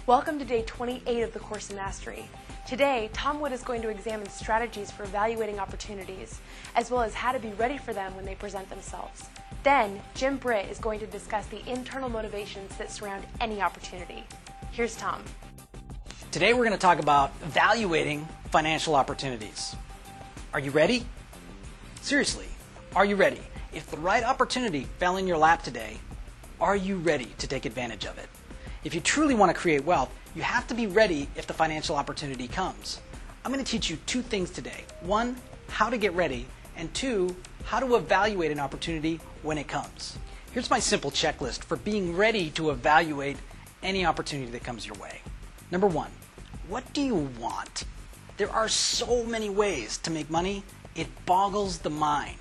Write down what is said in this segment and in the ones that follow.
Welcome to day 28 of the course in Mastery. Today, Tom Wood is going to examine strategies for evaluating opportunities, as well as how to be ready for them when they present themselves. Then, Britt is going to discuss the internal motivations that surround any opportunity. Here's Tom. Today we're going to talk about evaluating financial opportunities. Are you ready? Seriously, are you ready? If the right opportunity fell in your lap today, are you ready to take advantage of it? If you truly want to create wealth, you have to be ready if the financial opportunity comes. I'm going to teach you two things today. One, how to get ready, and two, how to evaluate an opportunity when it comes. Here's my simple checklist for being ready to evaluate any opportunity that comes your way. Number one, what do you want? There are so many ways to make money, it boggles the mind.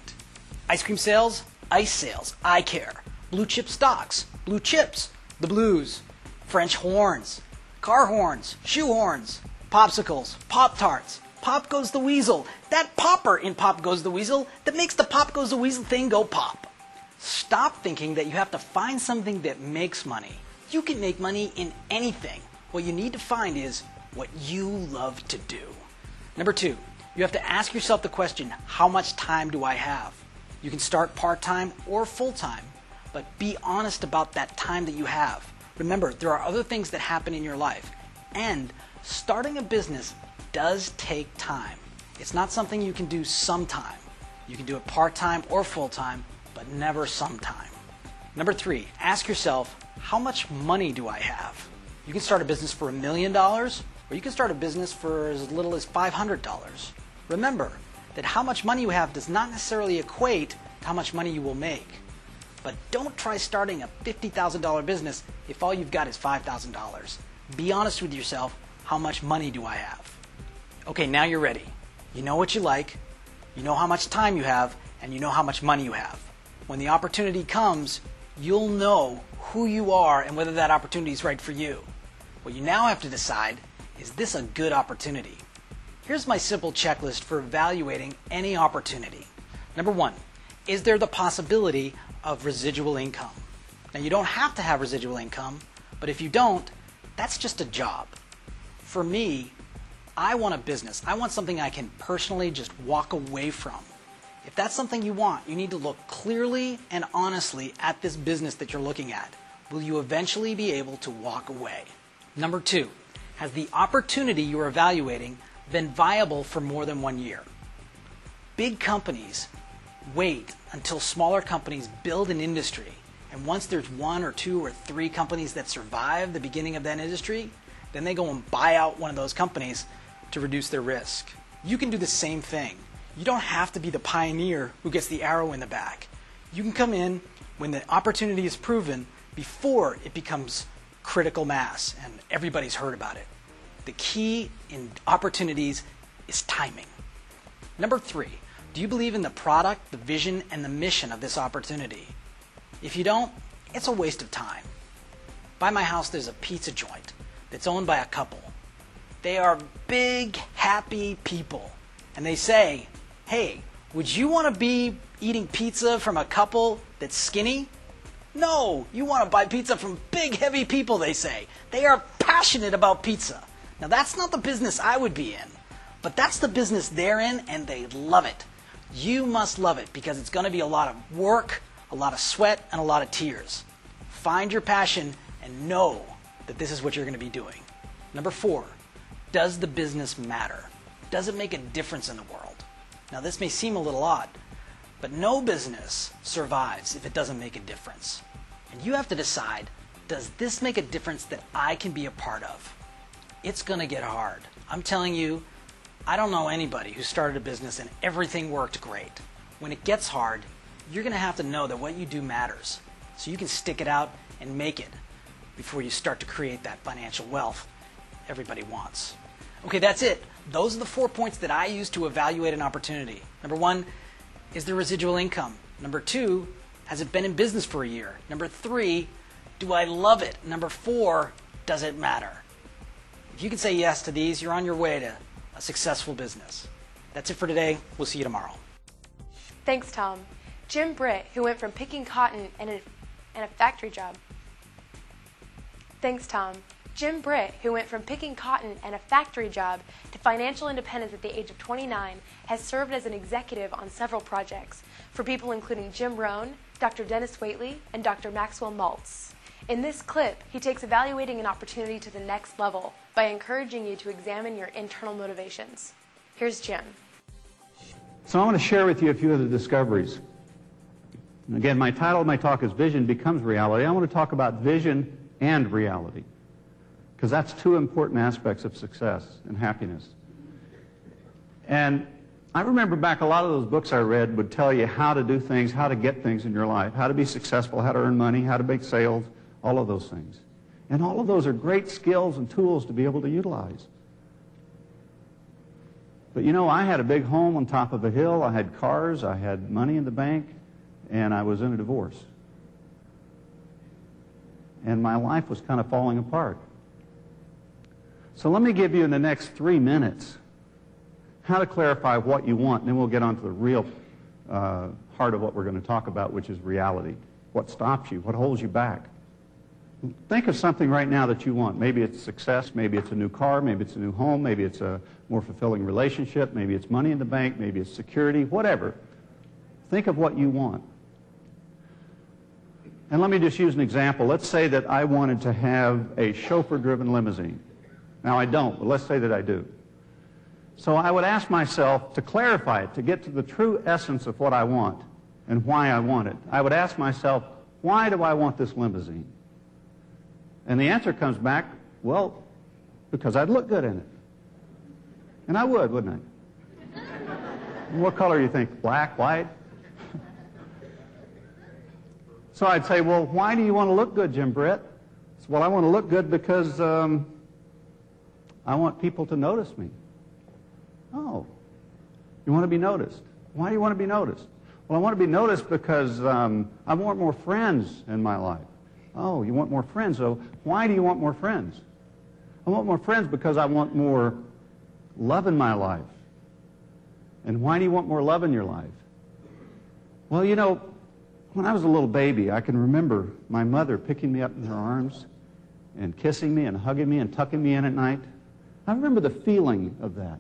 Ice cream sales, ice sales, eye care, blue chip stocks, blue chips, the blues, French horns, car horns, shoe horns, popsicles, Pop-Tarts, Pop Goes the Weasel, that popper in Pop Goes the Weasel that makes the Pop Goes the Weasel thing go pop. Stop thinking that you have to find something that makes money. You can make money in anything. What you need to find is what you love to do. Number two, you have to ask yourself the question, how much time do I have? You can start part-time or full-time, but be honest about that time that you have. Remember, there are other things that happen in your life, and starting a business does take time. It's not something you can do sometime. You can do it part-time or full-time, but never sometime. Number three, ask yourself, how much money do I have? You can start a business for $1 million, or you can start a business for as little as $500. Remember that how much money you have does not necessarily equate to how much money you will make. But don't try starting a $50,000 business if all you've got is $5,000. Be honest with yourself, how much money do I have? Okay, now you're ready. You know what you like, you know how much time you have, and you know how much money you have. When the opportunity comes, you'll know who you are and whether that opportunity is right for you. What you now have to decide, is this a good opportunity? Here's my simple checklist for evaluating any opportunity. Number one, is there the possibility of residual income? Now, you don't have to have residual income, but if you don't, that's just a job. For me, I want a business. I want something I can personally just walk away from. If that's something you want, you need to look clearly and honestly at this business that you're looking at. Will you eventually be able to walk away? Number two, has the opportunity you're evaluating been viable for more than 1 year? Big companies wait until smaller companies build an industry, and once there's 1 or 2 or 3 companies that survive the beginning of that industry, then they go and buy out one of those companies to reduce their risk. You can do the same thing. You don't have to be the pioneer who gets the arrow in the back. You can come in when the opportunity is proven before it becomes critical mass and everybody's heard about it. The key in opportunities is timing. Number three, do you believe in the product, the vision, and the mission of this opportunity? If you don't, it's a waste of time. By my house, there's a pizza joint that's owned by a couple. They are big, happy people. And they say, hey, would you want to be eating pizza from a couple that's skinny? No, you want to buy pizza from big, heavy people, they say. They are passionate about pizza. Now, that's not the business I would be in, but that's the business they're in, and they love it. You must love it because it's going to be a lot of work, a lot of sweat, and a lot of tears. Find your passion and know that this is what you're going to be doing. Number four, does the business matter? Does it make a difference in the world? Now, this may seem a little odd, but no business survives if it doesn't make a difference. And you have to decide, does this make a difference that I can be a part of? It's going to get hard. I'm telling you, I don't know anybody who started a business and everything worked great. When it gets hard, you're going to have to know that what you do matters, so you can stick it out and make it before you start to create that financial wealth everybody wants. Okay, that's it. Those are the 4 points that I use to evaluate an opportunity. Number one, is there residual income? Number two, has it been in business for a year? Number three, do I love it? Number four, does it matter? If you can say yes to these, you're on your way to a successful business. That's it for today. We'll see you tomorrow. Thanks, Tom. Britt, who went from picking cotton and a factory job. Thanks, Tom. Jim Britt, who went from picking cotton and a factory job to financial independence at the age of 29, has served as an executive on several projects for people including Jim Rohn, Dr. Dennis Waitley, and Dr. Maxwell Maltz. In this clip, he takes evaluating an opportunity to the next level by encouraging you to examine your internal motivations. Here's Jim. So I want to share with you a few of the discoveries. And again, my title of my talk is Vision Becomes Reality. I want to talk about vision and reality, because that's two important aspects of success and happiness. And I remember back, a lot of those books I read would tell you how to do things, how to get things in your life, how to be successful, how to earn money, how to make sales, all of those things. And all of those are great skills and tools to be able to utilize. But you know, I had a big home on top of a hill, I had cars, I had money in the bank, and I was in a divorce. And my life was kind of falling apart. So let me give you in the next 3 minutes how to clarify what you want, and then we'll get on to the real heart of what we're going to talk about, which is reality. What stops you? What holds you back? Think of something right now that you want. Maybe it's success, maybe it's a new car, maybe it's a new home, maybe it's a more fulfilling relationship, maybe it's money in the bank, maybe it's security, whatever. Think of what you want. And let me just use an example. Let's say that I wanted to have a chauffeur-driven limousine. Now, I don't, but let's say that I do. So I would ask myself to clarify it, to get to the true essence of what I want and why I want it. I would ask myself, why do I want this limousine? And the answer comes back, well, because I'd look good in it. And I would, wouldn't I? And what color do you think? Black, white? So I'd say, well, why do you want to look good, Jim Britt? So, well, I want to look good because I want people to notice me. Oh, you want to be noticed. Why do you want to be noticed? Well, I want to be noticed because I want more friends in my life. Oh, you want more friends. So why do you want more friends? I want more friends because I want more love in my life. And why do you want more love in your life? Well, you know, when I was a little baby, I can remember my mother picking me up in her arms and kissing me and hugging me and tucking me in at night. I remember the feeling of that.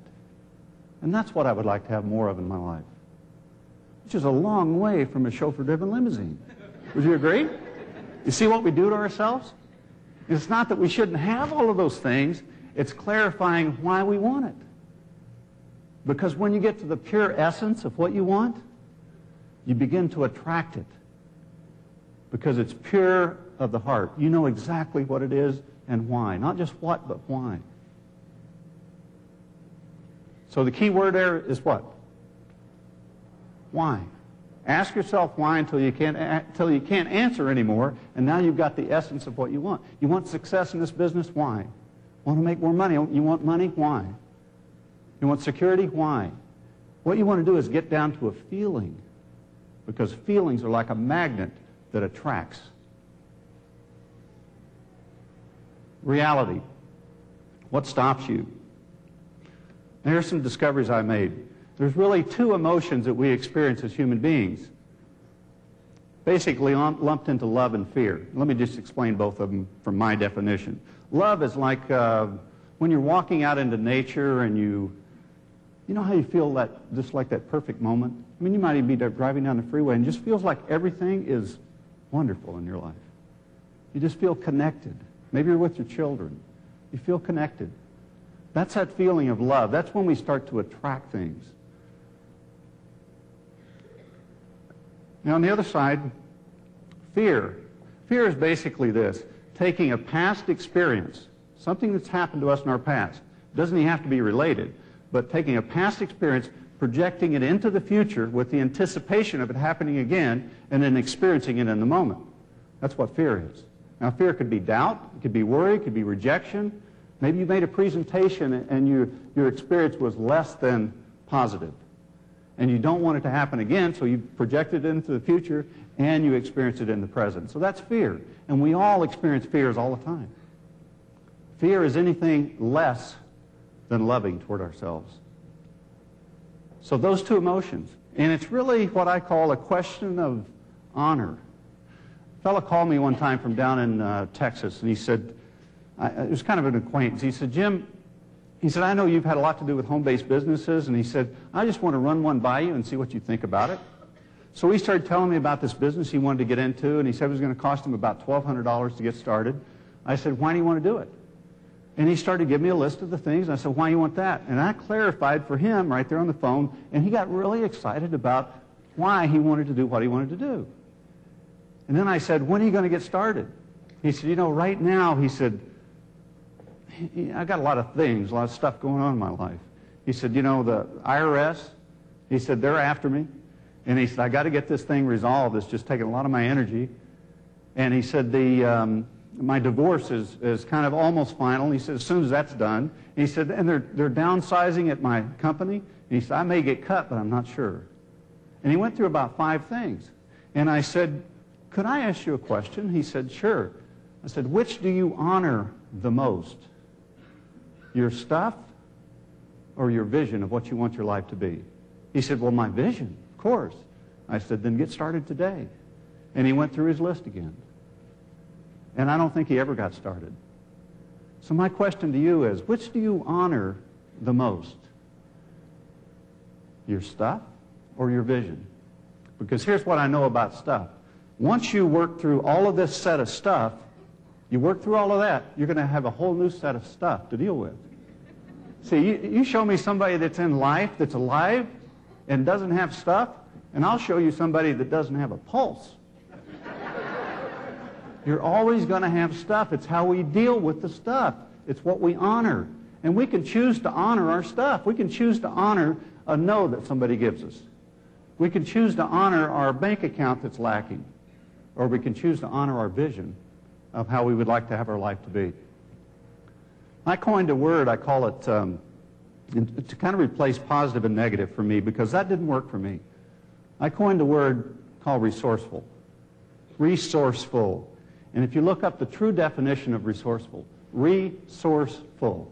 And that's what I would like to have more of in my life, which is a long way from a chauffeur-driven limousine. Would you agree? You see what we do to ourselves? It's not that we shouldn't have all of those things. It's clarifying why we want it. Because when you get to the pure essence of what you want, you begin to attract it. Because it's pure of the heart. You know exactly what it is and why. Not just what, but why. So the key word there is what? Why? Ask yourself why until you can't answer anymore, and now you've got the essence of what you want. You want success in this business? Why? Want to make more money? You want money? Why? You want security? Why? What you want to do is get down to a feeling, because feelings are like a magnet that attracts. Reality. What stops you? And here's some discoveries I made. There's really two emotions that we experience as human beings, basically lumped into love and fear. Let me just explain both of them from my definition. Love is like when you're walking out into nature and you know how you feel that, just like that perfect moment? I mean, you might even be driving down the freeway and it just feels like everything is wonderful in your life. You just feel connected. Maybe you're with your children. You feel connected. That's that feeling of love. That's when we start to attract things. Now, on the other side, fear. Fear is basically this: taking a past experience, something that's happened to us in our past. It doesn't even have to be related, but taking a past experience, projecting it into the future with the anticipation of it happening again, and then experiencing it in the moment. That's what fear is. Now, fear could be doubt, it could be worry, it could be rejection. Maybe you made a presentation and your experience was less than positive. And you don't want it to happen again, so you project it into the future and you experience it in the present. So that's fear. And we all experience fears all the time. Fear is anything less than loving toward ourselves. So those two emotions. And it's really what I call a question of honor. A fellow called me one time from down in Texas, and he said, it was kind of an acquaintance. He said, Jim, he said, I know you've had a lot to do with home-based businesses, and he said, I just want to run one by you and see what you think about it. So he started telling me about this business he wanted to get into, and he said it was going to cost him about $1,200 to get started. I said, why do you want to do it? And he started giving me a list of the things, and I said, why do you want that? And I clarified for him right there on the phone, and he got really excited about why he wanted to do what he wanted to do. And then I said, when are you going to get started? He said, you know, right now, he said, I got a lot of things, a lot of stuff going on in my life. He said, you know, the IRS, he said, they're after me. And he said, I got to get this thing resolved. It's just taking a lot of my energy. And he said, my divorce is kind of almost final. He said, as soon as that's done. And he said, and they're downsizing at my company. And he said, I may get cut, but I'm not sure. And he went through about 5 things. And I said, could I ask you a question? He said, sure. I said, which do you honor the most? Your stuff or your vision of what you want your life to be? He said, well, my vision, of course. I said, then get started today. And he went through his list again. And I don't think he ever got started. So my question to you is, which do you honor the most? Your stuff or your vision? Because here's what I know about stuff. Once you work through all of this set of stuff, you work through all of that, you're going to have a whole new set of stuff to deal with. See, you show me somebody that's in life, that's alive, and doesn't have stuff, and I'll show you somebody that doesn't have a pulse. You're always going to have stuff. It's how we deal with the stuff. It's what we honor. And we can choose to honor our stuff. We can choose to honor a no that somebody gives us. We can choose to honor our bank account that's lacking. Or we can choose to honor our vision of how we would like to have our life to be. I coined a word, I call it, to kind of replace positive and negative for me, because that didn't work for me. I coined a word called resourceful. Resourceful. And if you look up the true definition of resourceful, resourceful,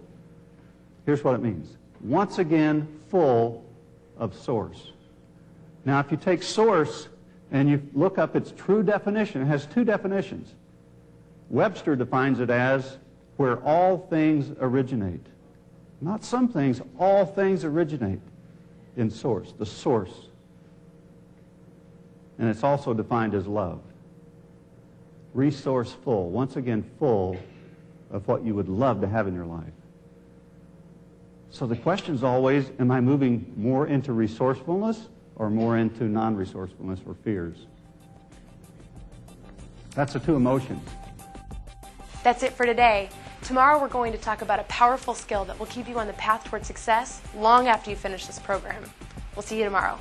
here's what it means. Once again, full of source. Now, if you take source and you look up its true definition, it has 2 definitions. Webster defines it as where all things originate. Not some things, all things originate in source, the source. And it's also defined as love. Resourceful, once again full of what you would love to have in your life. So the question is always, am I moving more into resourcefulness or more into non-resourcefulness or fears? That's the 2 emotions. That's it for today. Tomorrow we're going to talk about a powerful skill that will keep you on the path toward success long after you finish this program. We'll see you tomorrow.